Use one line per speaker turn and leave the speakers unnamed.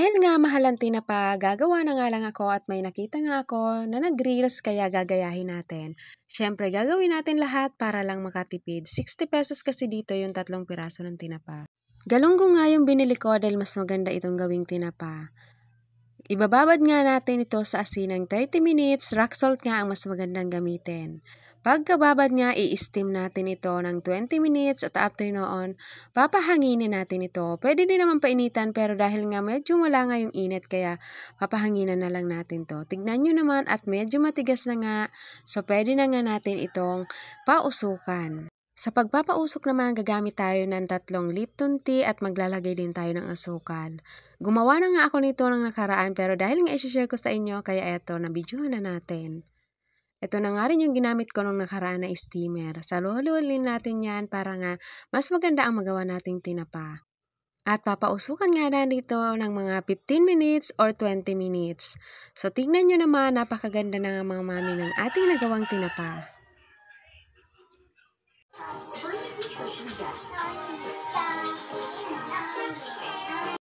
Dahil nga mahal ang tinapa, gagawa na nga lang ako at may nakita nga ako na nag-reels kaya gagayahin natin. Siyempre, gagawin natin lahat para lang makatipid. 60 pesos kasi dito yung 3 piraso ng tinapa. Galunggong nga yung binili ko dahil mas maganda itong gawing tinapa. Ibababad nga natin ito sa asin ng 30 minutes, rock salt nga ang mas magandang gamitin. Pagkababad nga, i-steam natin ito ng 20 minutes at after noon, papahanginin natin ito. Pwede din naman painitan pero dahil nga medyo wala nga yung init kaya papahanginan na lang natin to. Tignan nyo naman at medyo matigas na nga, so pwede na nga natin itong pausukan. Sa pagpapausok naman, gagamit tayo ng 3 Lipton tea at maglalagay din tayo ng asukal. Gumawa na nga ako nito ng nakaraan pero dahil nga i-share ko sa inyo, kaya eto, nabidyohan na natin. Ito na nga rin yung ginamit ko nung nakaraan na steamer. Saluhin natin yan para nga mas maganda ang magawa nating tinapa. At papausukan nga na dito ng mga 15 minutes or 20 minutes. So tignan nyo naman, napakaganda na nga mga mami ng ating nagawang tinapa.